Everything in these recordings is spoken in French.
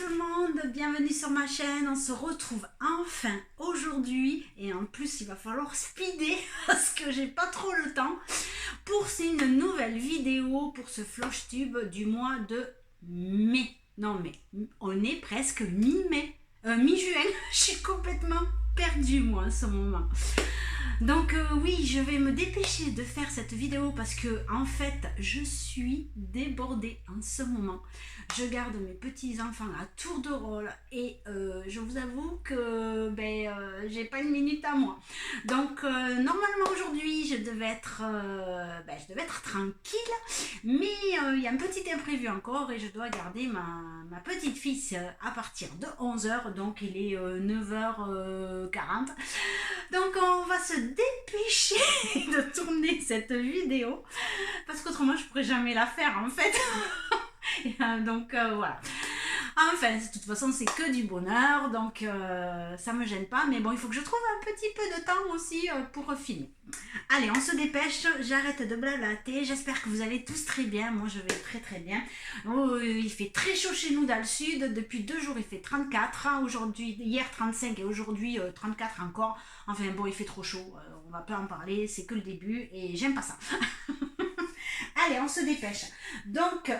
tout le monde, bienvenue sur ma chaîne. On se retrouve enfin aujourd'hui et en plus il va falloir speeder parce que j'ai pas trop le temps pour une nouvelle vidéo pour ce flash tube du mois de mai. Non mais on est presque mi-mai, mi-juin. Je suis complètement perdue moi en ce moment. Donc oui, je vais me dépêcher de faire cette vidéo parce que en fait je suis débordée en ce moment. Je garde mes petits enfants à tour de rôle et je vous avoue que j'ai pas une minute à moi. Donc normalement aujourd'hui je devais être tranquille, mais il y a un petit imprévu encore et je dois garder ma petite fille à partir de 11h, donc il est 9h40. Donc on va se dépêcher de tourner cette vidéo parce qu'autrement je pourrais jamais la faire en fait. Donc voilà. Enfin, de toute façon c'est que du bonheur, donc ça me gêne pas, mais bon il faut que je trouve un petit peu de temps aussi pour filmer. Allez, on se dépêche, j'arrête de blablater, j'espère que vous allez tous très bien, moi je vais très bien. Oh, il fait très chaud chez nous dans le sud, depuis 2 jours il fait 34, aujourd'hui, hier 35 et aujourd'hui 34 encore. Enfin bon, il fait trop chaud, on va pas en parler, c'est que le début et j'aime pas ça. Allez, on se dépêche. Donc,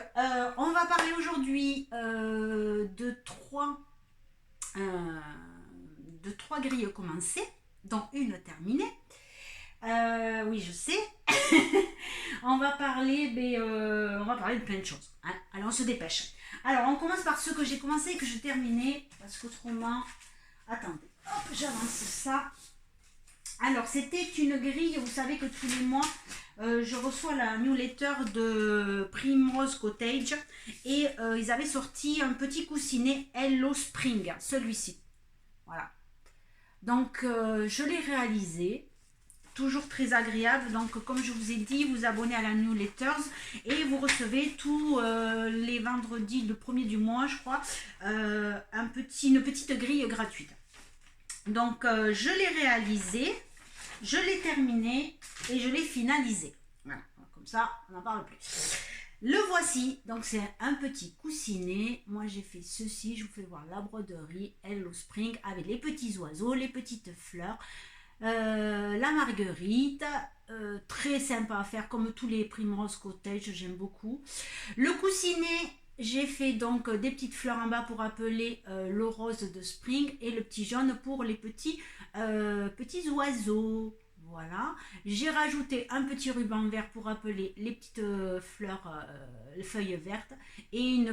on va parler aujourd'hui de trois grilles commencées, dont une terminée. Oui, je sais. On va parler de plein de choses. Hein. Alors, on se dépêche. Alors, on commence par ce que j'ai commencé et que j'ai terminé, parce qu'autrement... Attendez, hop, j'avance ça. Alors, c'était une grille, vous savez que tous les mois, je reçois la newsletter de Primrose Cottage et ils avaient sorti un petit coussinet Hello Spring, celui-ci. Voilà. Donc, je l'ai réalisé, toujours très agréable. Donc, comme je vous ai dit, vous abonnez à la newsletter et vous recevez tous les vendredis, le premier du mois, je crois, une petite grille gratuite. Donc, je l'ai réalisé, je l'ai terminé et je l'ai finalisé. Voilà, comme ça, on n'en parle plus. Le voici, donc c'est un petit coussinet. Moi, j'ai fait ceci, je vous fais voir la broderie Hello Spring avec les petits oiseaux, les petites fleurs, la marguerite, très sympa à faire comme tous les Primrose Cottage, j'aime beaucoup. Le coussinet... J'ai fait donc des petites fleurs en bas pour appeler le rose de spring et le petit jaune pour les petits oiseaux. Voilà. J'ai rajouté un petit ruban vert pour appeler les petites fleurs, feuilles vertes et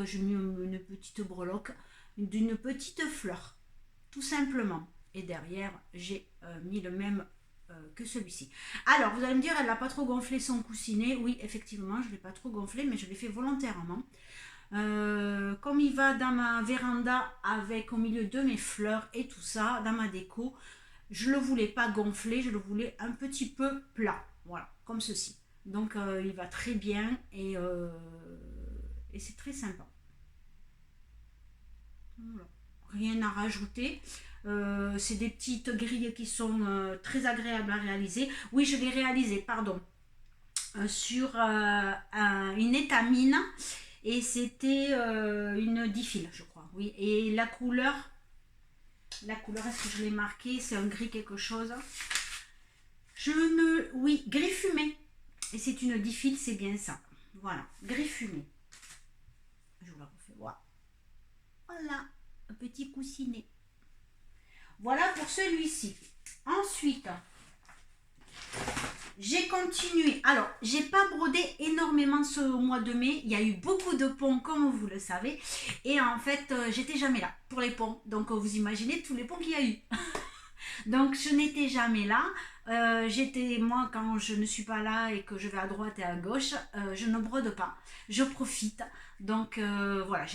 j'ai mis une petite breloque d'une petite fleur, tout simplement. Et derrière, j'ai mis le même que celui-ci. Alors, vous allez me dire, elle n'a pas trop gonflé son coussinet. Oui, effectivement, je ne l'ai pas trop gonflé, mais je l'ai fait volontairement. Comme il va dans ma véranda avec au milieu de mes fleurs et tout ça, dans ma déco, je ne le voulais pas gonfler, je le voulais un petit peu plat. Voilà, comme ceci. Donc, il va très bien et c'est très sympa. Voilà. Rien à rajouter. C'est des petites grilles qui sont très agréables à réaliser. Oui, je l'ai réalisé, pardon, sur une étamine et c'était une difile, je crois. Oui, et la couleur, est-ce que je l'ai marqué? C'est un gris quelque chose. Oui, gris fumé. Et c'est une difile, c'est bien ça. Voilà, gris fumé. Je vous la refais voir. Voilà, un petit coussinet. Voilà pour celui-ci. Ensuite, j'ai continué. Alors, j'ai pas brodé énormément ce mois de mai. Il y a eu beaucoup de ponts, comme vous le savez. Et en fait, j'étais jamais là pour les ponts. Donc, vous imaginez tous les ponts qu'il y a eu. Donc, je n'étais jamais là. Moi, quand je ne suis pas là et que je vais à droite et à gauche, je ne brode pas. Je profite. Donc, voilà,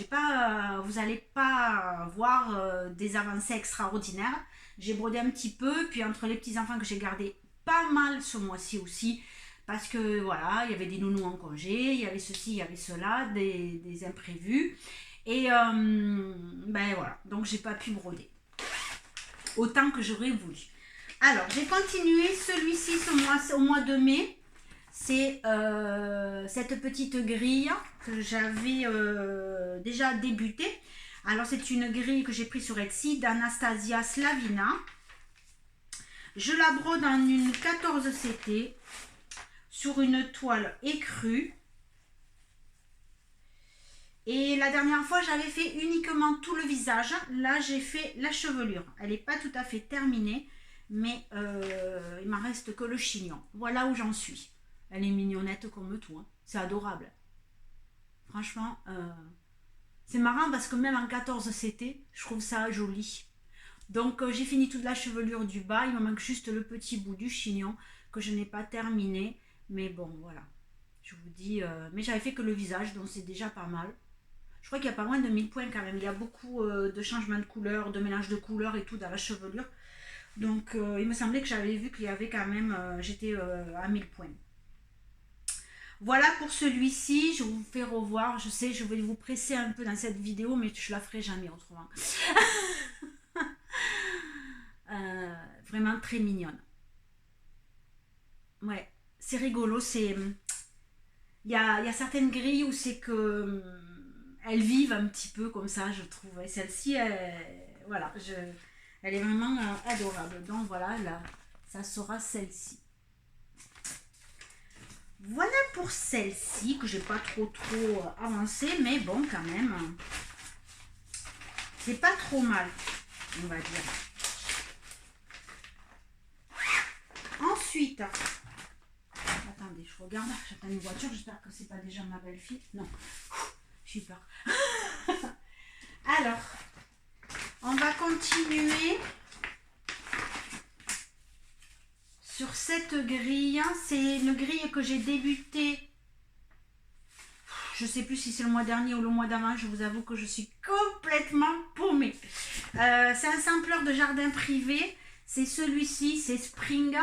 vous n'allez pas voir des avancées extraordinaires. J'ai brodé un petit peu, puis entre les petits-enfants que j'ai gardés pas mal ce mois-ci aussi, parce que voilà, il y avait des nounous en congé, il y avait ceci, il y avait cela, des imprévus. Et voilà, donc j'ai pas pu broder autant que j'aurais voulu. Alors, j'ai continué celui-ci au mois de mai. C'est cette petite grille que j'avais déjà débutée. Alors c'est une grille que j'ai prise sur Etsy d'Anastasia Slavina. Je la brode en une 14 CT sur une toile écrue. Et la dernière fois, j'avais fait uniquement tout le visage. Là, j'ai fait la chevelure. Elle n'est pas tout à fait terminée, mais il m'en reste que le chignon. Voilà où j'en suis. Elle est mignonnette comme tout, hein. C'est adorable. Franchement, c'est marrant parce que même en 14 CT, je trouve ça joli. Donc, j'ai fini toute la chevelure du bas. Il me manque juste le petit bout du chignon que je n'ai pas terminé. Mais bon, voilà. Je vous dis... mais j'avais fait que le visage, donc c'est déjà pas mal. Je crois qu'il y a pas loin de 1000 points quand même. Il y a beaucoup de changements de couleurs, de mélange de couleurs et tout dans la chevelure. Donc, il me semblait que j'avais vu qu'il y avait quand même... j'étais à 1000 points. Voilà pour celui-ci. Je vous fais revoir. Je sais, je vais vous presser un peu dans cette vidéo, mais je la ferai jamais autrement. Vraiment très mignonne. Ouais, c'est rigolo. C'est... Il y a certaines grilles où c'est que... elles vivent un petit peu comme ça, je trouve. Et celle-ci, voilà, elle est vraiment adorable. Donc voilà, là, ça sera celle-ci. Voilà pour celle-ci, que j'ai pas trop avancé, mais bon, quand même, c'est pas trop mal, on va dire. Ensuite, attendez, je regarde, j'attends une voiture, j'espère que c'est pas déjà ma belle-fille. Non, j'ai peur. Alors, on va continuer sur cette grille. C'est une grille que j'ai débutée, je sais plus si c'est le mois dernier ou le mois d'avant. Je vous avoue que je suis complètement paumée. C'est un sampleur de jardin privé. C'est celui-ci, c'est Spring.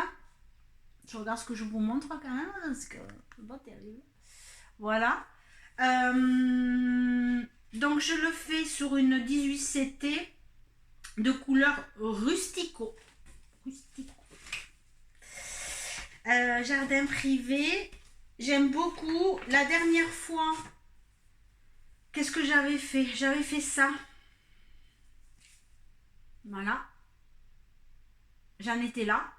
Je regarde ce que je vous montre quand même, parce que c'est pas terrible. Voilà. Donc je le fais sur une 18 CT de couleur rustico. Jardin privé. J'aime beaucoup. La dernière fois, qu'est-ce que j'avais fait? J'avais fait ça. Voilà. J'en étais là.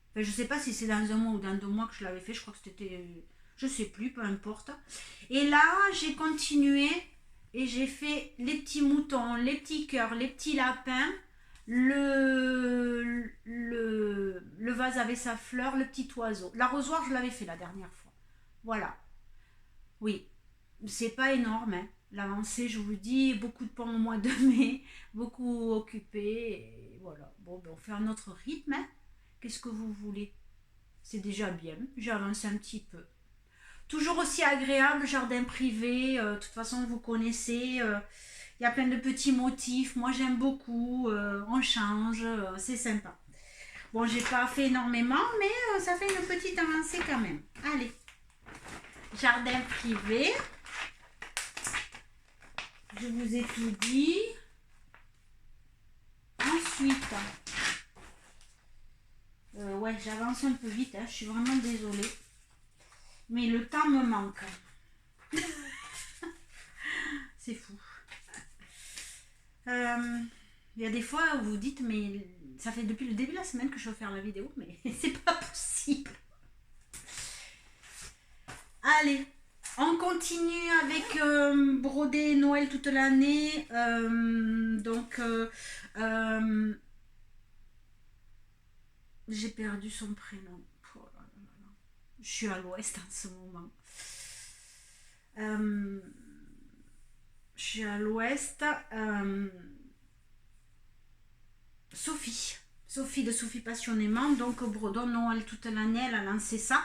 Enfin, je sais pas si c'est dans un mois ou dans 2 mois que je l'avais fait. Je crois que c'était... Je sais plus, peu importe. Et là, j'ai continué et j'ai fait les petits moutons, les petits cœurs, les petits lapins. Le vase avait sa fleur, le petit oiseau. L'arrosoir, je l'avais fait la dernière fois. Voilà. Oui, c'est pas énorme, hein. L'avancée, je vous dis, beaucoup de pommes au mois de mai, beaucoup occupé. Et voilà. Bon, ben, on fait un autre rythme, hein. Qu'est-ce que vous voulez? C'est déjà bien. J'ai avancé un petit peu. Toujours aussi agréable, jardin privé. De toute façon, vous connaissez. Il y a plein de petits motifs. Moi, j'aime beaucoup. On change. C'est sympa. Bon, j'ai pas fait énormément, mais ça fait une petite avancée quand même. Allez. Jardin privé. Je vous ai tout dit. Ensuite, ouais, j'avance un peu vite, hein, je suis vraiment désolée. Mais le temps me manque. C'est fou. Il y a des fois où vous dites, mais ça fait depuis le début de la semaine que je veux faire la vidéo, mais c'est pas possible. Allez, on continue avec broder Noël toute l'année. J'ai perdu son prénom. Oh là là là. Je suis à l'ouest en ce moment. Je suis à l'ouest. Sophie de Sophie Passionnément. Donc brodon Noël toute l'année, elle a lancé ça.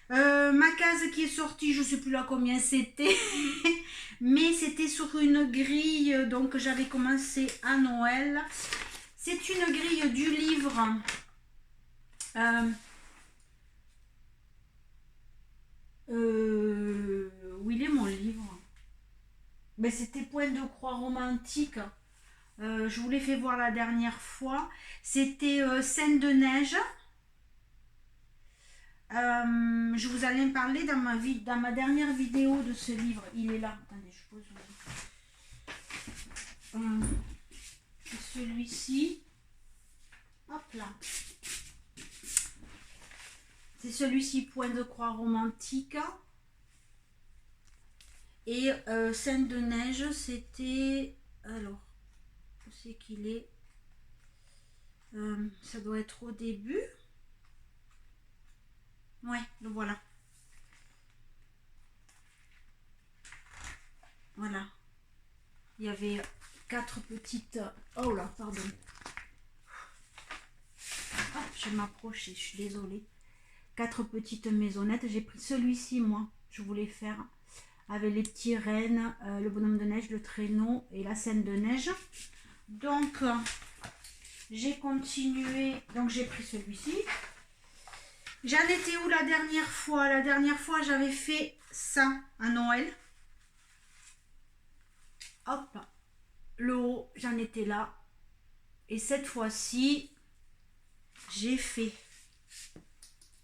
Ma case qui est sortie, je ne sais plus là combien c'était, mais c'était sur une grille, donc j'avais commencé à Noël. C'est une grille du livre. Où il est mon livre? Ben, c'était Point de croix romantique. Je vous l'ai fait voir la dernière fois. C'était Scène de neige. Je vous allais parler dans ma dernière vidéo de ce livre. Il est là. Attendez, je pose. celui-ci. Hop là. C'est celui-ci, point de croix romantique. Et Scène de neige, c'était... Alors, où c'est qu'il est, ça doit être au début. Ouais, le voilà. Voilà. Il y avait 4 petites... Oh là, pardon. Ah, je vais m'approcher, je suis désolée. 4 petites maisonnettes. J'ai pris celui-ci, moi. Je voulais faire avec les petits rennes, le bonhomme de neige, le traîneau et la scène de neige. Donc, j'ai continué. Donc, j'ai pris celui-ci. J'en étais où la dernière fois? La dernière fois, j'avais fait ça à Noël. Hop, le haut, j'en étais là. Et cette fois-ci, j'ai fait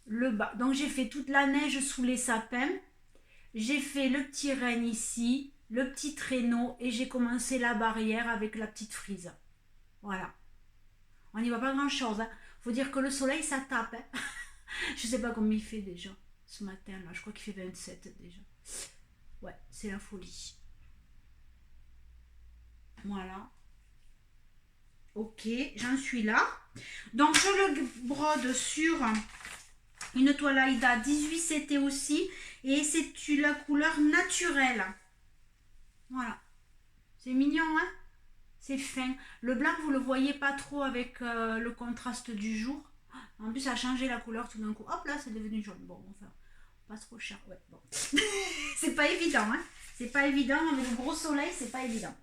le bas. Donc, j'ai fait toute la neige sous les sapins. J'ai fait le petit renne ici, le petit traîneau et j'ai commencé la barrière avec la petite frise. Voilà. On n'y voit pas grand-chose. Hein. Faut dire que le soleil, ça tape. Hein. Je sais pas combien il fait déjà ce matin. Là. Je crois qu'il fait 27 déjà. Ouais, c'est la folie. Voilà. Ok, j'en suis là. Donc, je le brode sur une toile Aïda 18 CT aussi. Et c'est la couleur naturelle. Voilà. C'est mignon, hein? C'est fin. Le blanc, vous le voyez pas trop avec le contraste du jour. En plus, ça a changé la couleur tout d'un coup. Hop là, c'est devenu jaune. Bon, enfin, pas trop cher. Ouais, bon. C'est pas évident, hein? C'est pas évident. Avec le gros soleil, c'est pas évident.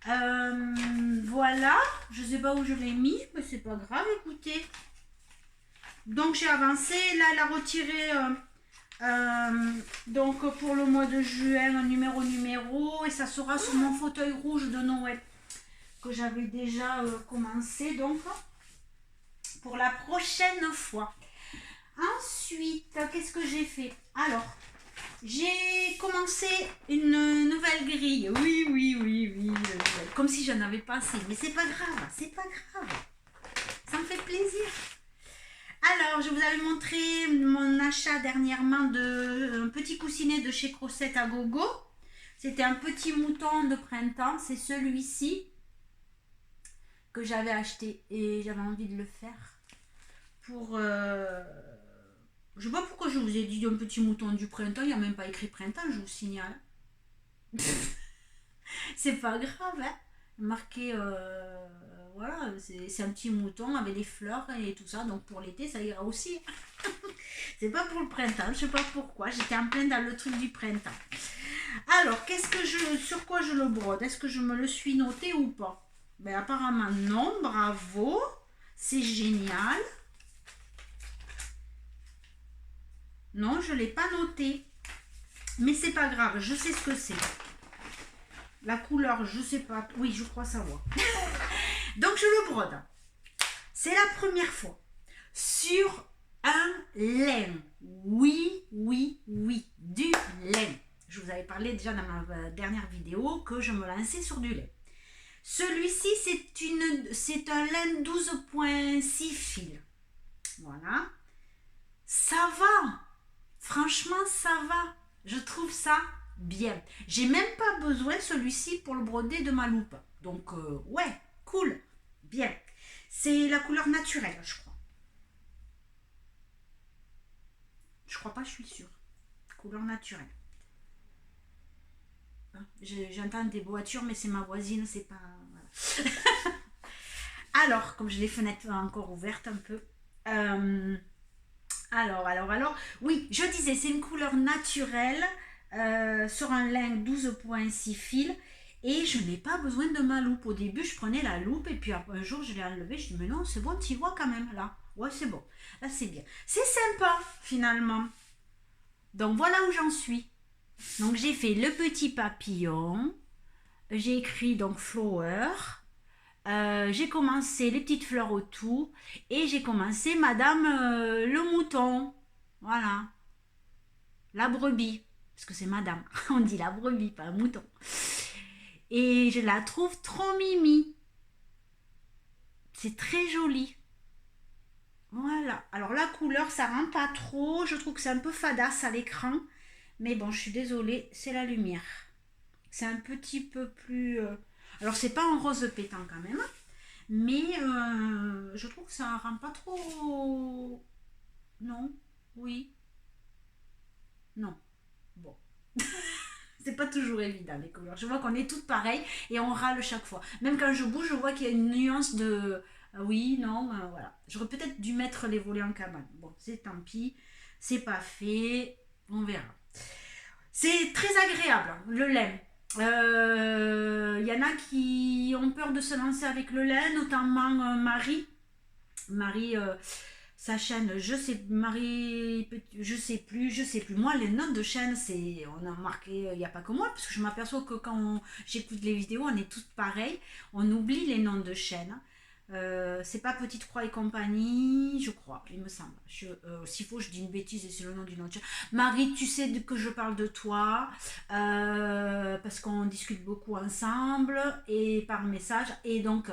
Voilà. Je sais pas où je l'ai mis, mais c'est pas grave, écoutez. Donc, j'ai avancé. Là, elle a retiré... donc pour le mois de juin, un numéro et ça sera sur mon fauteuil rouge de Noël que j'avais déjà commencé donc pour la prochaine fois. Ensuite, qu'est-ce que j'ai fait? Alors, j'ai commencé une nouvelle grille. Oui, comme si j'en avais pas assez, mais c'est pas grave, ça me fait plaisir. Alors, je vous avais montré mon achat dernièrement d'un petit coussinet de chez Crocette à Gogo. C'était un petit mouton de printemps. C'est celui-ci que j'avais acheté et j'avais envie de le faire. Pour... je sais pas pourquoi je vous ai dit un petit mouton du printemps. Il n'y a même pas écrit printemps, je vous signale. C'est pas grave, hein. Marqué... voilà, c'est un petit mouton avec des fleurs et tout ça, donc pour l'été ça ira aussi. C'est pas pour le printemps, je sais pas pourquoi, j'étais en plein dans le truc du printemps. Alors, sur quoi je le brode? Est-ce que je me le suis noté ou pas? Ben apparemment non, bravo, c'est génial. Non, je l'ai pas noté, mais c'est pas grave, je sais ce que c'est. La couleur, je sais pas, oui, je crois savoir. Donc, je le brode. C'est la première fois. Sur un lin. Oui, du lin. Je vous avais parlé déjà dans ma dernière vidéo que je me lançais sur du lin. Celui-ci, c'est un lin 12.6 fil. Voilà. Ça va. Franchement, ça va. Je trouve ça bien. J'ai même pas besoin celui-ci pour le broder de ma loupe. Donc, ouais, cool. Bien. C'est la couleur naturelle, je crois. Je crois pas, je suis sûre. Couleur naturelle. J'entends des voitures, mais c'est ma voisine, c'est pas... Voilà. Alors, comme j'ai les fenêtres encore ouvertes un peu. Alors. Oui, je disais, c'est une couleur naturelle sur un lin 12.6 fil. Et je n'ai pas besoin de ma loupe. Au début, je prenais la loupe et puis un jour, je l'ai enlevée. Je dis, mais non, c'est bon, tu y vois quand même là. Ouais, c'est bon. Là, c'est bien. C'est sympa, finalement. Donc, voilà où j'en suis. Donc, j'ai fait le petit papillon. J'ai écrit donc flower. J'ai commencé les petites fleurs autour. Et j'ai commencé Madame le mouton. Voilà. La brebis. Parce que c'est Madame. On dit la brebis, pas un mouton. Et je la trouve trop mimi. C'est très joli. Voilà. Alors la couleur, ça rend pas trop. Je trouve que c'est un peu fadasse à l'écran. Mais bon, je suis désolée, c'est la lumière. C'est un petit peu plus... Alors c'est pas un rose pétant quand même. Mais je trouve que ça rend pas trop... Non. Oui. Non. Bon. C'est pas toujours évident les couleurs. Je vois qu'on est toutes pareilles et on râle chaque fois. Même quand je bouge, je vois qu'il y a une nuance de oui, non, voilà. J'aurais peut-être dû mettre les volets en cabane. Bon, c'est tant pis, c'est pas fait, on verra. C'est très agréable, le lait. Il y en a qui ont peur de se lancer avec le lait, notamment Marie. Marie, sa chaîne, je sais plus. Moi, les notes de chaîne, on a marqué, il n'y a pas que moi, parce que je m'aperçois que quand j'écoute les vidéos, on est toutes pareilles, on oublie les noms de chaîne. C'est pas Petite Croix et compagnie, je crois, il me semble. S'il faut, je dis une bêtise et c'est le nom d'une autre chaîne. Marie, tu sais que je parle de toi, parce qu'on discute beaucoup ensemble et par message, et donc.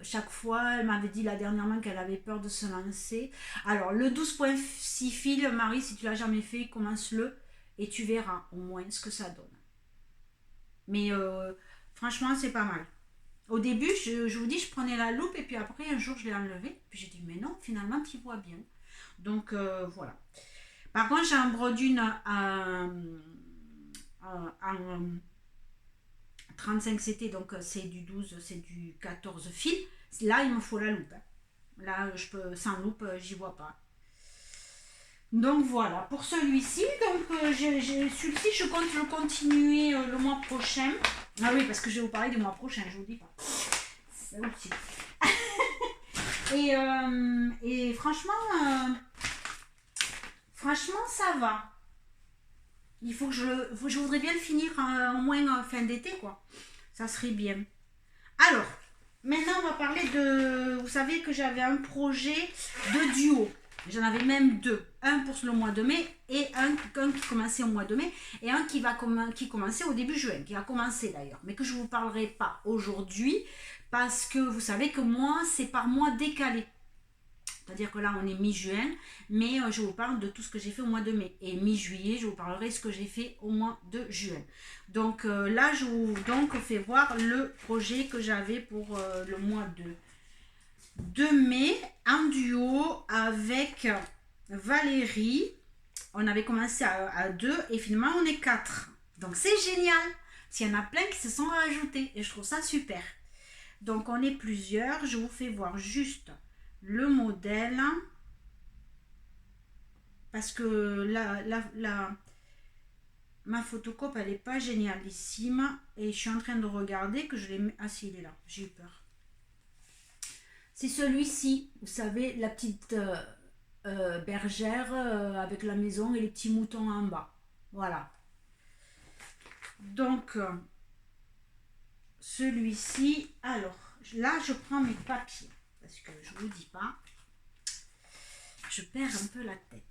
Chaque fois, elle m'avait dit là dernièrement qu'elle avait peur de se lancer. Alors, le 12.6 fil, Marie, si tu l'as jamais fait, commence-le et tu verras au moins ce que ça donne. Mais franchement, c'est pas mal. Au début, je vous dis, je prenais la loupe et puis après, un jour, je l'ai enlevée. Puis j'ai dit, mais non, finalement, tu vois bien. Donc, voilà. Par contre, j'ai un brodune en 35 CT, donc c'est du 12, c'est du 14 fil. Là, il me faut la loupe. Là, je peux, sans loupe, j'y vois pas. Donc voilà, pour celui-ci, donc celui-ci, je compte le continuer le mois prochain. Ah oui, parce que je vais vous parler du mois prochain, je vous dis pas. Ça aussi. Et franchement, ça va. Il faut que je voudrais bien le finir au moins fin d'été, quoi. Ça serait bien. Alors, maintenant, on va parler de... Vous savez que j'avais un projet de duo. J'en avais même deux. Un pour le mois de mai et un qui commençait au mois de mai et un qui commençait au début juin, qui a commencé d'ailleurs, mais que je ne vous parlerai pas aujourd'hui parce que vous savez que moi, c'est par mois décalé. C'est-à-dire que là, on est mi-juin, mais je vous parle de tout ce que j'ai fait au mois de mai. Et mi-juillet, je vous parlerai de ce que j'ai fait au mois de juin. Donc là, je vous fais voir le projet que j'avais pour le mois de mai en duo avec Valérie. On avait commencé à 2 et finalement, on est 4. Donc c'est génial. S'il y en a plein qui se sont rajoutés et je trouve ça super. Donc on est plusieurs. Je vous fais voir juste le modèle parce que ma photocope elle est pas génialissime et je suis en train de regarder que je l'ai mis. Ah si, il est là, j'ai eu peur. C'est celui-ci, vous savez, la petite bergère avec la maison et les petits moutons en bas. Voilà. Donc celui-ci, alors là je prends mes papiers parce que je vous dis pas, je perds un peu la tête.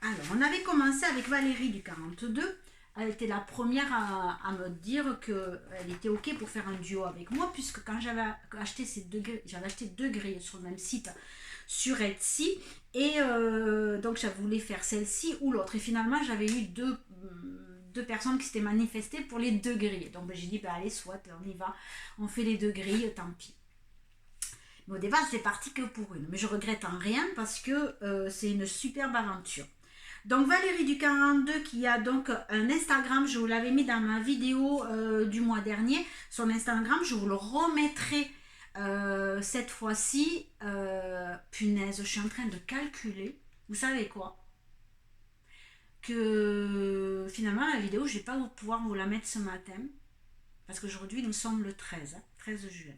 Alors, on avait commencé avec Valérie du 42. Elle était la première à me dire qu'elle était OK pour faire un duo avec moi, puisque quand j'avais acheté j'avais acheté 2 grilles sur le même site, sur Etsy, et donc je voulais faire celle-ci ou l'autre. Et finalement, j'avais eu deux personnes qui s'étaient manifestées pour les 2 grilles. Donc j'ai dit, allez, soit, on y va, on fait les 2 grilles, tant pis. Mais au départ, c'est parti que pour une. Mais je regrette en rien parce que c'est une superbe aventure. Donc Valérie du 42 qui a donc un Instagram, je vous l'avais mis dans ma vidéo du mois dernier. Son Instagram, je vous le remettrai cette fois-ci. Punaise, je suis en train de calculer. Vous savez quoi? Que finalement la vidéo, je ne vais pas pouvoir vous la mettre ce matin. Parce qu'aujourd'hui, nous sommes le 13 juin.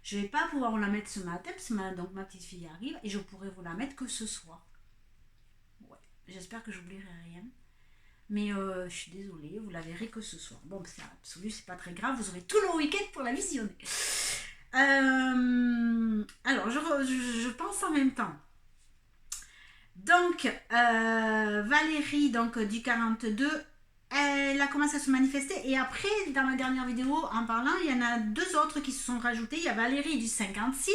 Je ne vais pas pouvoir vous la mettre ce matin parce que ma petite fille arrive et je pourrai vous la mettre que ce soir. Ouais, j'espère que je n'oublierai rien. Mais je suis désolée, vous la verrez que ce soir. Bon, c'est absolu, c'est pas très grave, vous aurez tout le week-end pour la visionner. Alors, je pense en même temps. Donc, Valérie donc, du 42, elle a commencé à se manifester. Et après, dans ma dernière vidéo, en parlant, il y en a deux autres qui se sont rajoutés. Il y a Valérie du 56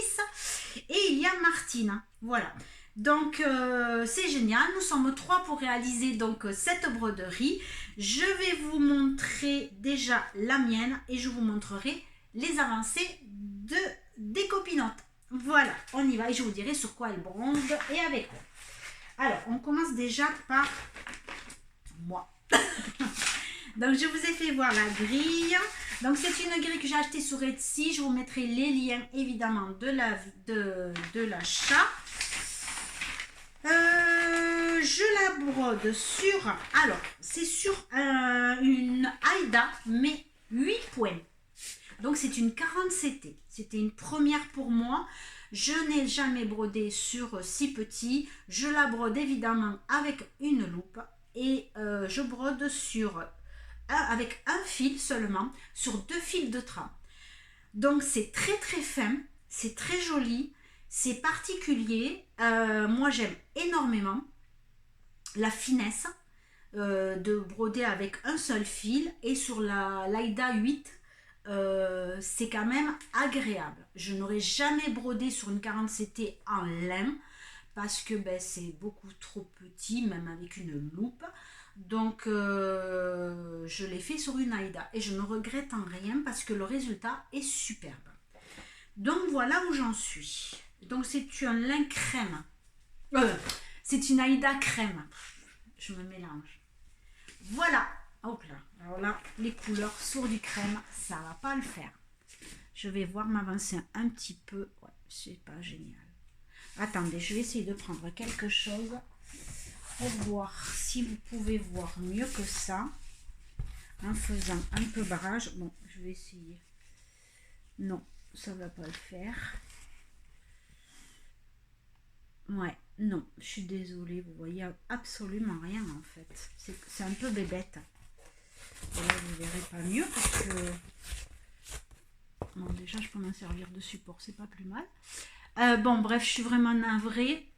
et il y a Martine. Voilà. Donc, c'est génial. Nous sommes trois pour réaliser donc cette broderie. Je vais vous montrer déjà la mienne et je vous montrerai les avancées des copinotes. Voilà, on y va et je vous dirai sur quoi elle bronde et avec quoi. Alors, on commence déjà par moi. Donc, je vous ai fait voir la grille. Donc, c'est une grille que j'ai achetée sur Etsy. Je vous mettrai les liens, évidemment, de l'achat. Je la brode sur... Alors, c'est sur une Aïda, mais 8 points. Donc, c'est une 40CT. C'était une première pour moi. Je n'ai jamais brodé sur si petit. Je la brode évidemment avec une loupe. Et je brode avec un fil seulement, sur 2 fils de trame. Donc c'est très très fin, c'est très joli, c'est particulier. Moi j'aime énormément la finesse de broder avec un seul fil. Et sur l'Aïda 8, c'est quand même agréable. Je n'aurais jamais brodé sur une 40CT en lin parce que c'est beaucoup trop petit, même avec une loupe. Donc je l'ai fait sur une Aïda et je ne regrette en rien parce que le résultat est superbe. Donc voilà où j'en suis. Donc c'est un lin crème. C'est une Aïda crème. Je me mélange. Voilà. Hop là. Alors là, les couleurs sur du crème, ça va pas le faire. Je vais voir m'avancer un petit peu. Ouais, c'est pas génial. Attendez, je vais essayer de prendre quelque chose pour voir si vous pouvez voir mieux que ça en faisant un peu barrage. Bon, je vais essayer. Non, ça va pas le faire. Ouais, non, je suis désolée, vous voyez absolument rien en fait. C'est un peu bébête. Et là, vous verrez pas mieux parce que... Bon, déjà, je peux m'en servir de support, c'est pas plus mal. Bon, bref, je suis vraiment navrée.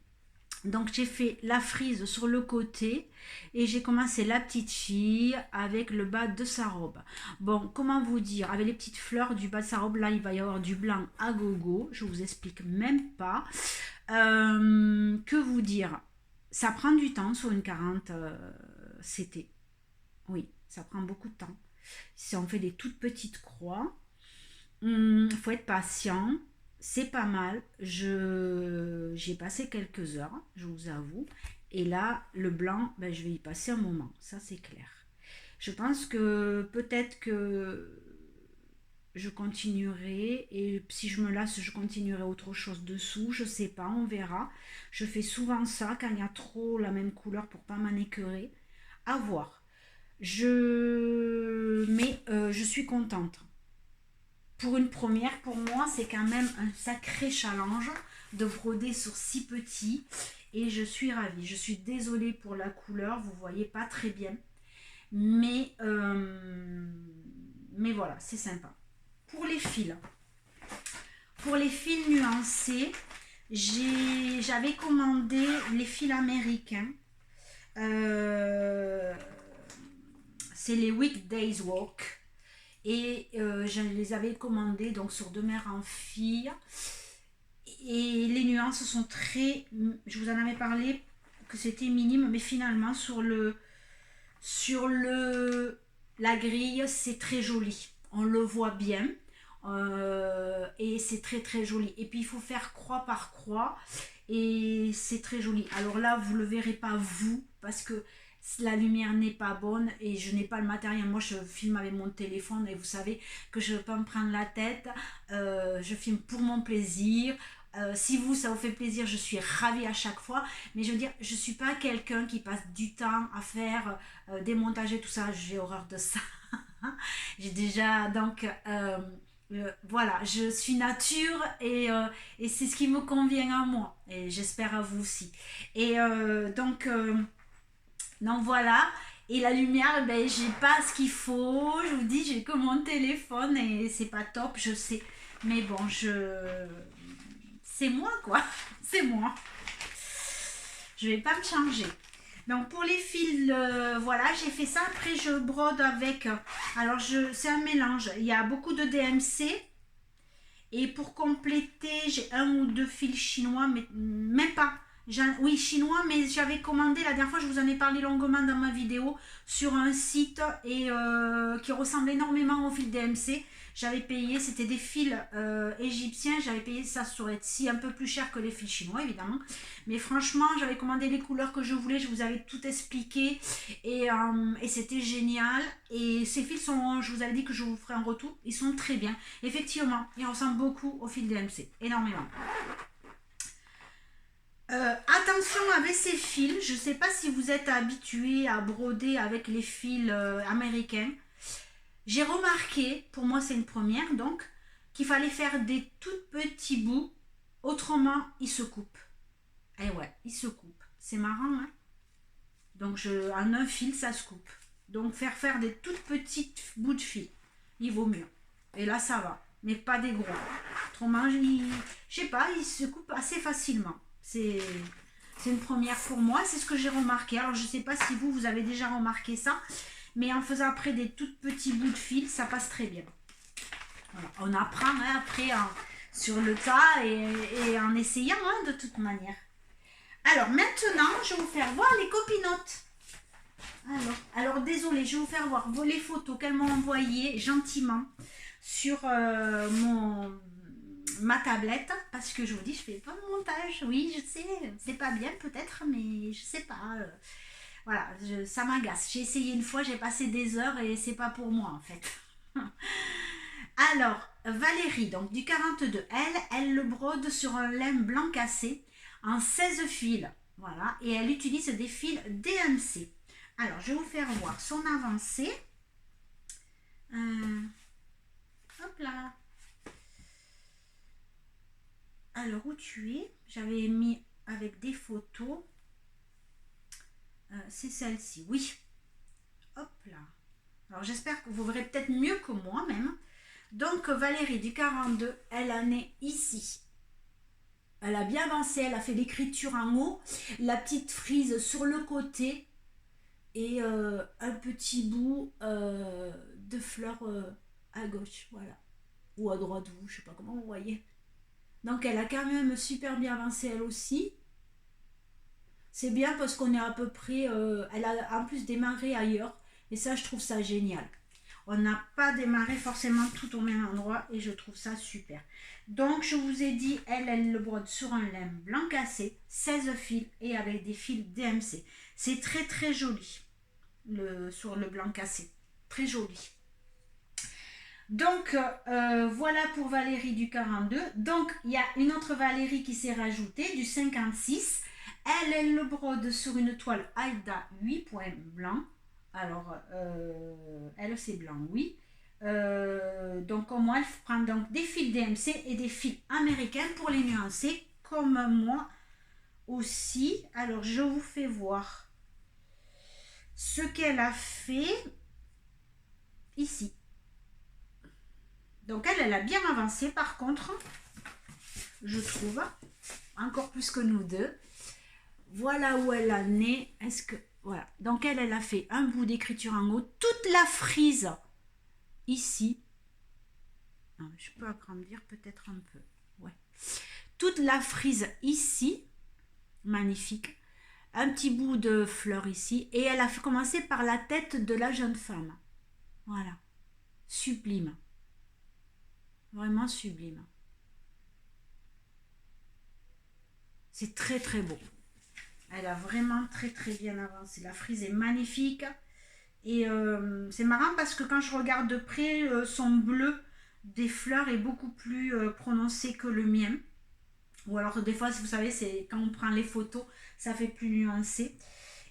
Donc, j'ai fait la frise sur le côté et j'ai commencé la petite fille avec le bas de sa robe. Bon, comment vous dire, avec les petites fleurs du bas de sa robe, là, il va y avoir du blanc à gogo. Je vous explique même pas. Que vous dire, ça prend du temps sur une 40 CT. Oui, ça prend beaucoup de temps. Si on fait des toutes petites croix, faut être patient. C'est pas mal. J'ai passé quelques heures, je vous avoue. Et là, le blanc, je vais y passer un moment. Ça, c'est clair. Je pense que peut-être que je continuerai. Et si je me lasse, je continuerai autre chose dessous. Je sais pas, on verra. Je fais souvent ça quand il y a trop la même couleur pour pas m'en écœurer. À voir. Mais je suis contente. Pour une première, pour moi, c'est quand même un sacré challenge de broder sur si petit. Et je suis ravie. Je suis désolée pour la couleur, vous voyez pas très bien. Mais voilà, c'est sympa. Pour les fils nuancés, j'avais commandé les fils américains. C'est les Weekdays Work. Et je les avais commandés donc sur de mère en fille. Et les nuances sont très... Je vous en avais parlé que c'était minime, mais finalement sur la grille, c'est très joli. On le voit bien. Et c'est très très joli. Et puis il faut faire croix par croix. Et c'est très joli. Alors là, vous ne le verrez pas vous, parce que la lumière n'est pas bonne et je n'ai pas le matériel. Moi, je filme avec mon téléphone et vous savez que je ne veux pas me prendre la tête. Je filme pour mon plaisir. Si vous, ça vous fait plaisir, je suis ravie à chaque fois. Mais je veux dire, je ne suis pas quelqu'un qui passe du temps à faire des montages et tout ça. J'ai horreur de ça. J'ai déjà, donc... voilà, je suis nature et c'est ce qui me convient à moi. Et j'espère à vous aussi. Et donc voilà, et la lumière, j'ai pas ce qu'il faut, je vous dis, j'ai que mon téléphone et c'est pas top, je sais, mais bon, c'est moi quoi, c'est moi, je vais pas me changer. Donc pour les fils, voilà, j'ai fait ça. Après je brode avec, alors c'est un mélange. Il y a beaucoup de DMC. Et pour compléter, j'ai un ou deux fils chinois, mais même pas. Oui, chinois, mais j'avais commandé la dernière fois, je vous en ai parlé longuement dans ma vidéo, sur un site et qui ressemble énormément au fil DMC. J'avais payé, c'était des fils égyptiens, j'avais payé ça sur Etsy, un peu plus cher que les fils chinois évidemment. Mais franchement, j'avais commandé les couleurs que je voulais, je vous avais tout expliqué et c'était génial. Et ces fils sont, je vous avais dit que je vous ferai un retour, ils sont très bien. Effectivement, ils ressemblent beaucoup au fil DMC, énormément. Attention avec ces fils, je ne sais pas si vous êtes habitué à broder avec les fils américains. J'ai remarqué, pour moi c'est une première donc, qu'il fallait faire des tout petits bouts, autrement ils se coupent. Eh ouais, ils se coupent. C'est marrant, hein? Donc en un fil ça se coupe. Donc faire des toutes petites bouts de fil, il vaut mieux. Et là ça va, mais pas des gros. Autrement, je sais pas, ils se coupent assez facilement. C'est une première pour moi, c'est ce que j'ai remarqué. Alors je ne sais pas si vous avez déjà remarqué ça, mais en faisant après des tout petits bouts de fil, ça passe très bien. Voilà. On apprend hein, après sur le tas et en essayant hein, de toute manière. Alors maintenant, je vais vous faire voir les copinotes. Alors désolé, je vais vous faire voir les photos qu'elles m'ont envoyées gentiment sur ma tablette, parce que je vous dis, je fais pas de montage. Oui, je sais, c'est pas bien peut-être, mais je sais pas. Voilà, ça m'agace. J'ai essayé une fois, j'ai passé des heures et c'est pas pour moi en fait. Alors, Valérie, donc du 42, elle le brode sur un lin blanc cassé en 16 fils. Voilà, et elle utilise des fils DMC. Alors, je vais vous faire voir son avancée. Hop là. Alors, où tu es? J'avais mis avec des photos. C'est celle-ci, oui. Hop là. Alors, j'espère que vous verrez peut-être mieux que moi même. Donc, Valérie du 42, elle en est ici. Elle a bien avancé, elle a fait l'écriture en haut, la petite frise sur le côté et un petit bout de fleurs à gauche, voilà. Ou à droite, vous, je sais pas comment vous voyez. Donc elle a quand même super bien avancé elle aussi. C'est bien parce qu'on est à peu près, elle a en plus démarré ailleurs et ça je trouve ça génial. On n'a pas démarré forcément tout au même endroit et je trouve ça super. Donc je vous ai dit, elle le brode sur un lin blanc cassé, 16 fils et avec des fils DMC. C'est très très joli sur le blanc cassé, très joli. Donc voilà pour Valérie du 42. Donc il y a une autre Valérie qui s'est rajoutée du 56. Elle le brode sur une toile Aïda 8 points blancs. Alors elle c'est blanc, oui. Donc comme moi, elle prend donc des fils DMC et des fils américains pour les nuancer, comme moi aussi. Alors je vous fais voir ce qu'elle a fait ici. Donc elle a bien avancé par contre, je trouve, encore plus que nous deux. Voilà où elle en est. Est-ce que voilà. Donc elle a fait un bout d'écriture en haut, toute la frise ici. Non, je peux agrandir peut-être un peu. Ouais. Toute la frise ici, magnifique. Un petit bout de fleur ici et elle a fait commencer par la tête de la jeune femme. Voilà. Sublime. Vraiment sublime. C'est très très beau. Elle a vraiment très très bien avancé. La frise est magnifique. Et c'est marrant parce que quand je regarde de près, son bleu des fleurs est beaucoup plus prononcé que le mien. Ou alors des fois, vous savez, c'est quand on prend les photos, ça fait plus nuancé.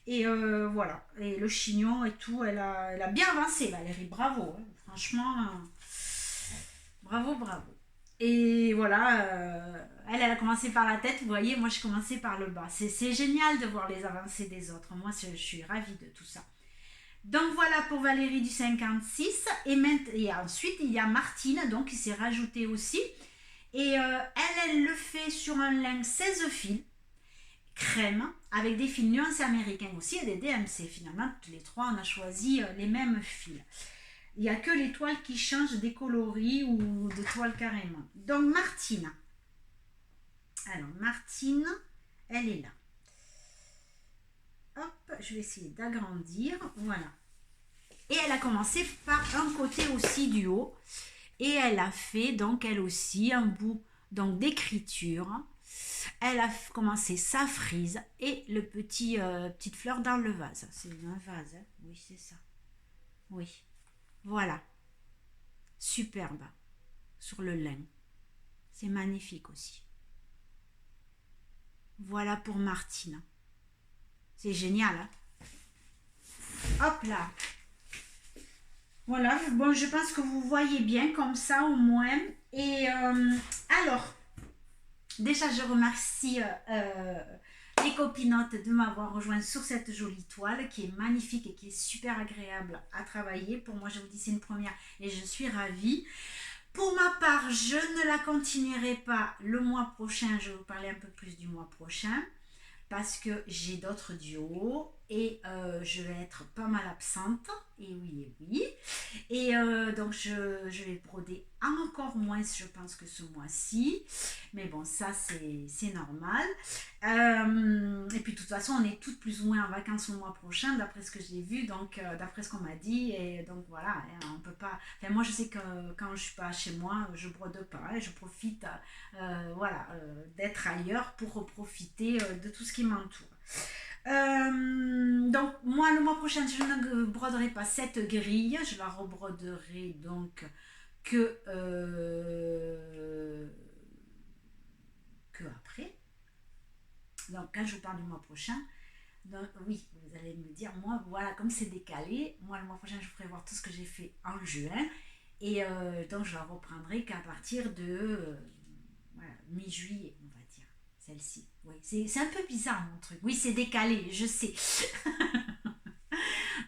Et voilà. Et le chignon et tout, elle a bien avancé, Valérie. Bravo. Hein. Franchement, bravo, bravo. Et voilà, elle a commencé par la tête, vous voyez, moi je commençais par le bas. C'est génial de voir les avancées des autres. Moi, je suis ravie de tout ça. Donc voilà pour Valérie du 56. Et ensuite, il y a Martine, donc qui s'est rajoutée aussi. Et elle le fait sur un lin 16 fils, crème, avec des fils nuancés américains aussi et des DMC. Finalement, tous les trois, on a choisi les mêmes fils. Il n'y a que les toiles qui changent des coloris ou de toiles carrément. Donc, Martine. Alors, Martine, elle est là. Hop, je vais essayer d'agrandir. Voilà. Et elle a commencé par un côté aussi du haut. Et elle a fait, donc, elle aussi, un bout donc d'écriture. Elle a commencé sa frise et le petite fleur dans le vase. C'est un vase, hein? Oui, c'est ça. Oui. Voilà. Superbe. Sur le lin. C'est magnifique aussi. Voilà pour Martine. C'est génial, hein? Hop là. Voilà, bon, je pense que vous voyez bien comme ça au moins. Et alors, déjà, je remercie les copinotes de m'avoir rejoint sur cette jolie toile qui est magnifique et qui est super agréable à travailler. Pour moi, je vous dis, c'est une première et je suis ravie. Pour ma part, je ne la continuerai pas le mois prochain. Je vais vous parler un peu plus du mois prochain parce que j'ai d'autres duos et je vais être pas mal absente. Et oui, et oui. Et donc, je vais broder encore moins, je pense, que ce mois-ci. Mais bon, ça, c'est normal. Et puis, de toute façon, on est toutes plus ou moins en vacances le mois prochain, d'après ce que j'ai vu, donc d'après ce qu'on m'a dit. Et donc, voilà, on peut pas... Enfin, moi, je sais que quand je suis pas chez moi, je brode pas. Hein, je profite voilà, d'être ailleurs pour profiter de tout ce qui m'entoure. Donc moi le mois prochain je ne broderai pas cette grille, je la rebroderai donc que après. Donc quand je vous parle du mois prochain, donc, oui, vous allez me dire, moi voilà, comme c'est décalé, moi le mois prochain je vous ferai voir tout ce que j'ai fait en juin et donc je la reprendrai qu'à partir de voilà, mi-juillet, on va dire, celle-ci. Oui, c'est un peu bizarre mon truc. Oui, c'est décalé, je sais.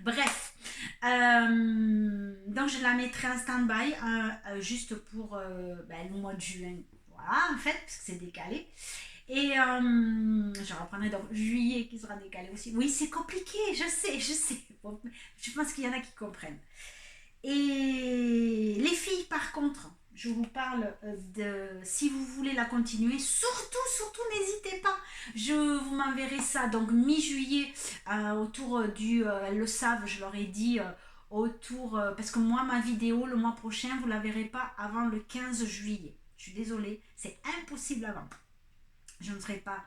Bref. Donc, je la mettrai en stand-by juste pour le mois de juin. Voilà, en fait, puisque c'est décalé. Et je reprendrai donc juillet qui sera décalé aussi. Oui, c'est compliqué, je sais. Bon, je pense qu'il y en a qui comprennent. Et les filles, par contre, je vous parle de... Si vous voulez la continuer, surtout, n'hésitez pas. Vous m'enverrez ça, donc mi-juillet, autour du... elles le savent, je leur ai dit, autour... parce que moi, ma vidéo, le mois prochain, vous ne la verrez pas avant le 15 juillet. Je suis désolée, c'est impossible avant. Je ne serai pas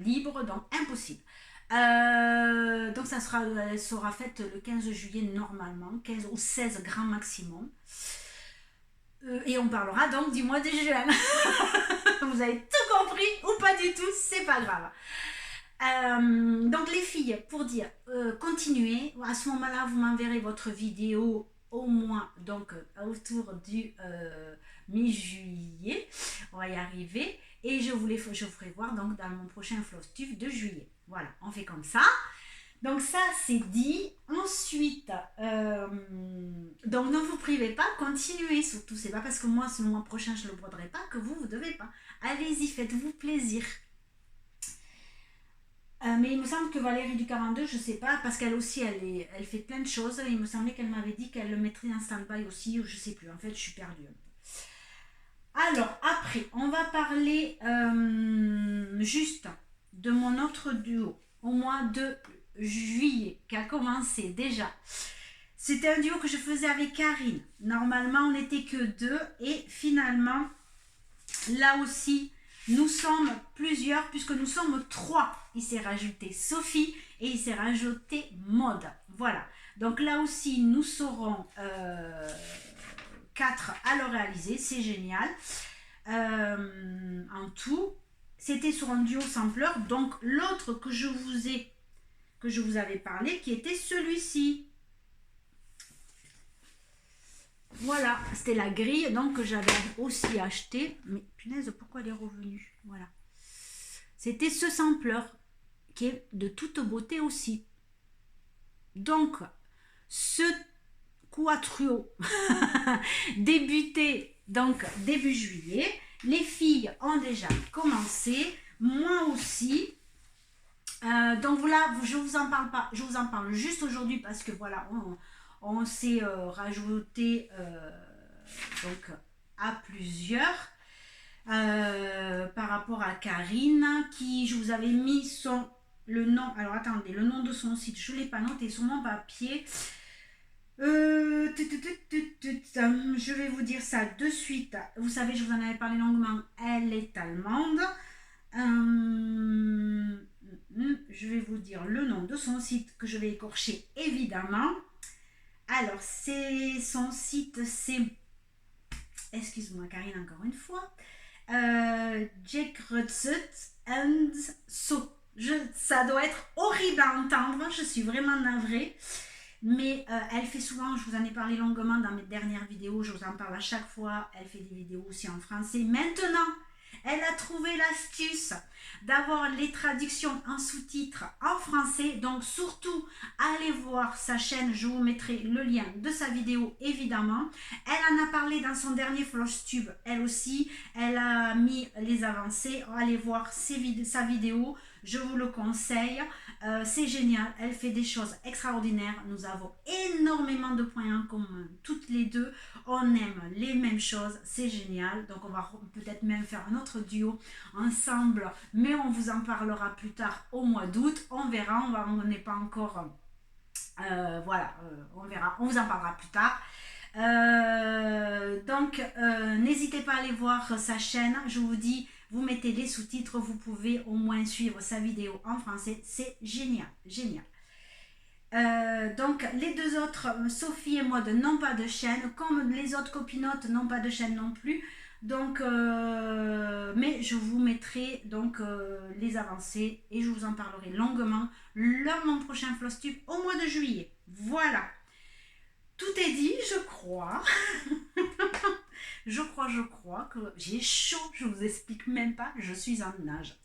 libre, donc impossible. Donc elle sera faite le 15 juillet normalement, 15 ou 16 grand maximum. Et on parlera donc du mois de juin. Vous avez tout compris ou pas du tout, c'est pas grave. Donc les filles, pour dire, continuez. À ce moment-là, vous m'enverrez votre vidéo au moins donc autour du mi-juillet. On va y arriver. Et je vous ferai voir donc dans mon prochain Flosstuf de juillet. Voilà, on fait comme ça. Donc ça, c'est dit. Ensuite, donc ne vous privez pas, continuez surtout. C'est pas parce que moi, le mois prochain, je ne le broderai pas que vous ne devez pas. Allez-y, faites-vous plaisir. Mais il me semble que Valérie du 42, je ne sais pas, parce qu'elle aussi, elle fait plein de choses. Il me semblait qu'elle m'avait dit qu'elle le mettrait en stand-by aussi, ou je ne sais plus. En fait, je suis perdue un peu. Alors, après, on va parler juste de mon autre duo au mois de juillet, qui a commencé déjà. C'était un duo que je faisais avec Karine. Normalement, on n'était que 2 et finalement, là aussi, nous sommes plusieurs puisque nous sommes 3. Il s'est rajouté Sophie et il s'est rajouté Maud. Voilà. Donc là aussi, nous serons 4 à le réaliser. C'est génial. En tout, c'était sur un duo sampler. Donc l'autre que je vous avais parlé, qui était celui-ci. Voilà, c'était la grille donc que j'avais aussi acheté. Mais punaise, pourquoi elle est revenue? Voilà. C'était ce sampler qui est de toute beauté aussi. Donc, ce quattro débuté donc début juillet. Les filles ont déjà commencé. Moi aussi. Donc voilà, je vous en parle pas, je vous en parle juste aujourd'hui parce que voilà, on s'est rajouté donc à plusieurs par rapport à Karine qui je vous avais mis le nom, alors attendez, le nom de son site, je ne l'ai pas noté sur mon papier. Je vais vous dire ça de suite. Vous savez, je vous en avais parlé longuement. Elle est allemande. Je vais vous dire le nom de son site que je vais écorcher évidemment. Alors, son site, c'est... Excuse-moi, Karine, encore une fois. and So. Ça doit être horrible à entendre. Je suis vraiment navrée. Mais elle fait souvent, je vous en ai parlé longuement dans mes dernières vidéos, je vous en parle à chaque fois, elle fait des vidéos aussi en français. Maintenant, elle a trouvé l'astuce d'avoir les traductions en sous-titres en français. Donc surtout, allez voir sa chaîne, je vous mettrai le lien de sa vidéo évidemment. Elle en a parlé dans son dernier Flosstube, elle aussi. Elle a mis les avancées, allez voir sa vidéo, je vous le conseille. C'est génial, elle fait des choses extraordinaires. Nous avons énormément de points en commun, toutes les deux. On aime les mêmes choses, c'est génial. Donc on va peut-être même faire un autre duo ensemble, mais on vous en parlera plus tard au mois d'août. On verra, on n'est pas encore... voilà, on verra, on vous en parlera plus tard. Donc n'hésitez pas à aller voir sa chaîne, je vous dis, vous mettez les sous-titres, vous pouvez au moins suivre sa vidéo en français, c'est génial, génial. Donc les deux autres, Sophie et Maud, n'ont pas de chaîne, comme les autres copinotes n'ont pas de chaîne non plus. Donc, mais je vous mettrai donc les avancées et je vous en parlerai longuement lors de mon prochain Flosstube au mois de juillet. Voilà. Tout est dit, je crois. je crois que j'ai chaud, je vous explique même pas, je suis en nage.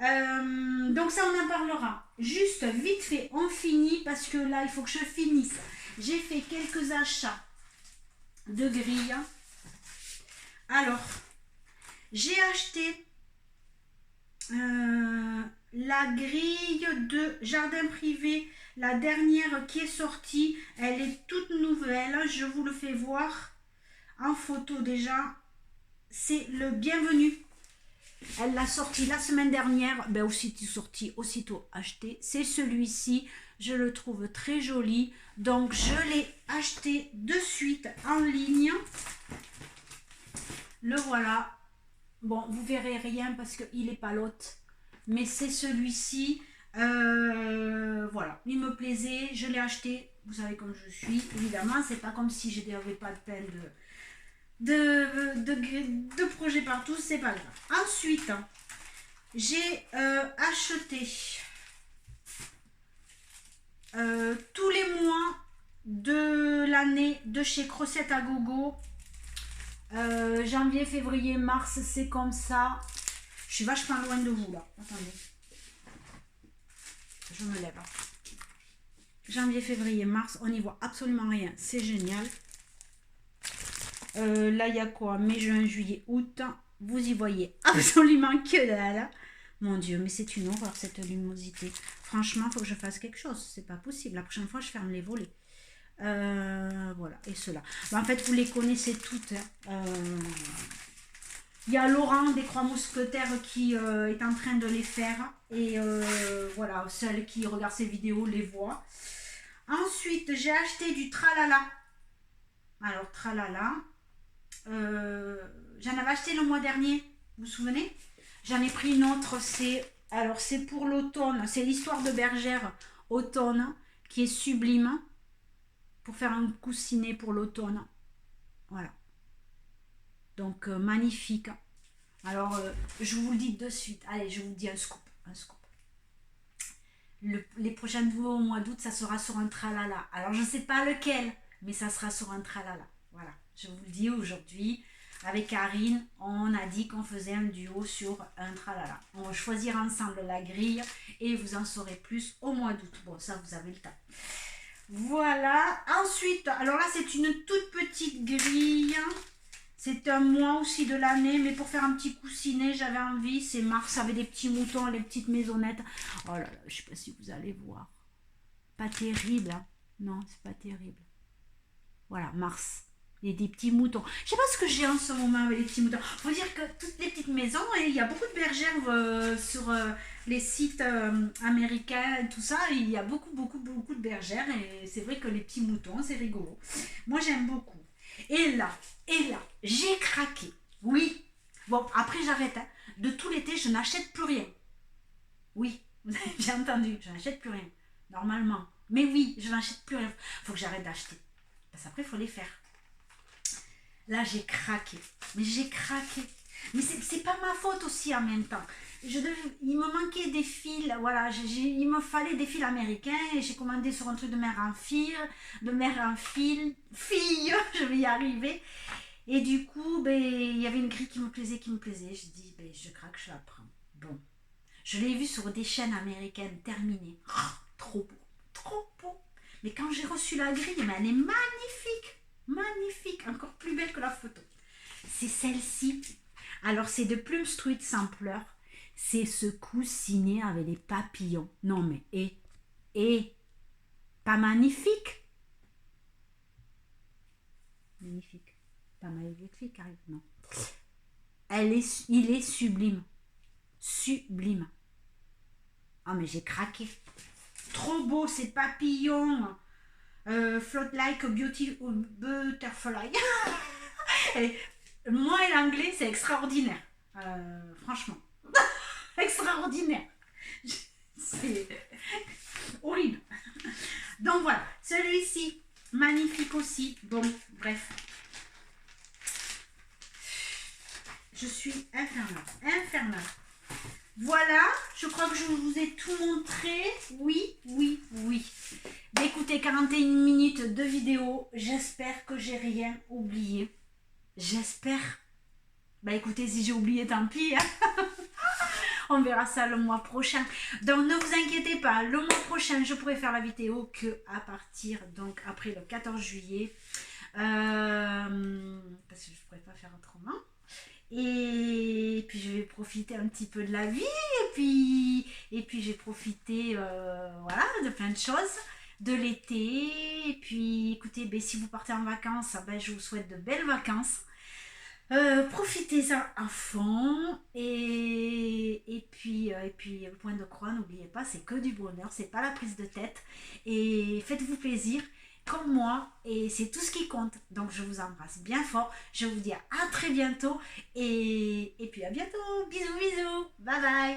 Donc ça on en parlera. Juste vite fait, on finit parce que là il faut que je finisse. J'ai fait quelques achats de grilles. Alors, j'ai acheté la grille de jardin privé, la dernière qui est sortie. Elle est toute nouvelle, je vous le fais voir en photo déjà. C'est le bienvenu. Elle l'a sorti la semaine dernière, ben aussitôt sorti, aussitôt acheté. C'est celui-ci, je le trouve très joli. Donc je l'ai acheté de suite en ligne. Le voilà. Bon, vous verrez rien parce qu'il n'est pas l'hôte. Mais c'est celui-ci. Voilà, il me plaisait, je l'ai acheté. Vous savez comme je suis. Évidemment, c'est pas comme si je n'avais pas de peine de projets partout, c'est pas grave. Ensuite, j'ai acheté tous les mois de l'année de chez Crocette à Gogo. Janvier, février, mars, c'est comme ça. Je suis vachement loin de vous là. Attendez. Je me lève. Janvier, février, mars, on n'y voit absolument rien. C'est génial. Là, il y a quoi? Mai, juin, juillet, août. Vous y voyez absolument que dalle. Mon Dieu, mais c'est une horreur cette luminosité. Franchement, il faut que je fasse quelque chose. C'est pas possible. La prochaine fois, je ferme les volets. Voilà, et ceux-là. Ben, en fait, vous les connaissez toutes. Il y a Laurent des Croix Mousquetaires qui est en train de les faire. Et voilà, celles qui regardent ces vidéos les voient. Ensuite, j'ai acheté du tralala. Alors, tralala. J'en avais acheté le mois dernier. Vous vous souvenez? J'en ai pris une autre. Alors, c'est pour l'automne. C'est l'histoire de bergère automne qui est sublime. Pour faire un coussinet pour l'automne. Voilà. Donc, magnifique. Alors, je vous le dis de suite. Allez, je vous dis un scoop. Un scoop. Les prochaines vidéos au mois d'août, ça sera sur un tralala. Alors, je ne sais pas lequel, mais ça sera sur un tralala. Voilà. Je vous le dis aujourd'hui. Avec Karine, on a dit qu'on faisait un duo sur un tralala. On va choisir ensemble la grille et vous en saurez plus au mois d'août. Bon, ça, vous avez le temps. Voilà. Ensuite, alors là, c'est une toute petite grille. C'est un mois aussi de l'année, mais pour faire un petit coussinet, j'avais envie. C'est mars, avec des petits moutons, les petites maisonnettes. Oh là là, je sais pas si vous allez voir. Pas terrible, hein. Non, c'est pas terrible. Voilà, mars. Il y a des petits moutons. Je sais pas ce que j'ai en ce moment avec les petits moutons. Faut dire que toutes les petites maisons, et il y a beaucoup de bergères sur les sites américains et tout ça. Il y a beaucoup de bergères et c'est vrai que les petits moutons, c'est rigolo. Moi, j'aime beaucoup. Et là, j'ai craqué. Oui. Bon, après, j'arrête. Hein. De tout l'été, je n'achète plus rien. Oui, vous avez bien entendu, je n'achète plus rien. Normalement. Mais oui, je n'achète plus rien. Faut que j'arrête d'acheter. Parce qu'après, il faut les faire. Là, j'ai craqué. Mais j'ai craqué. Mais c'est pas ma faute aussi en même temps. Il me manquait des fils. Voilà, il me fallait des fils américains. Et j'ai commandé sur un truc de mère en fil. De mère en fil. Fille, je vais y arriver. Et du coup, ben, il y avait une grille qui me plaisait. Je dis, ben, je craque, je la prends. Bon. Je l'ai vu sur des chaînes américaines terminées. Oh, trop beau. Trop beau. Mais quand j'ai reçu la grille, mais elle est magnifique. Magnifique, encore plus belle que la photo. C'est celle-ci. Alors, c'est de Plum Street Sampler. C'est ce coussinet avec les papillons. Non, mais, pas magnifique? Magnifique. Pas magnifique, arrive, non. Il est sublime. Sublime. Ah, mais j'ai craqué. Trop beau, ces papillons. Float like a beauty butterfly. Et moi et l'anglais, c'est extraordinaire. Franchement. Extraordinaire. C'est horrible. Donc voilà, celui-ci, magnifique aussi. Bon, bref. Je suis infernale. Voilà, je crois que je vous ai tout montré. Oui. Bah, écoutez, 41 minutes de vidéo. J'espère que j'ai rien oublié. J'espère. Bah écoutez, si j'ai oublié, tant pis. Hein. On verra ça le mois prochain. Donc ne vous inquiétez pas, le mois prochain, je pourrai faire la vidéo que à partir, donc après le 14 juillet. Parce que je ne pourrais pas faire autrement. Et puis je vais profiter un petit peu de la vie et puis j'ai profité voilà, de plein de choses, de l'été. Et puis écoutez, ben, si vous partez en vacances, ben, je vous souhaite de belles vacances. Profitez-en à fond et puis le point de croix, n'oubliez pas, c'est que du bonheur, c'est pas la prise de tête et faites-vous plaisir comme moi et c'est tout ce qui compte. Donc je vous embrasse bien fort, je vous dis à très bientôt et puis à bientôt, bisous, bye bye.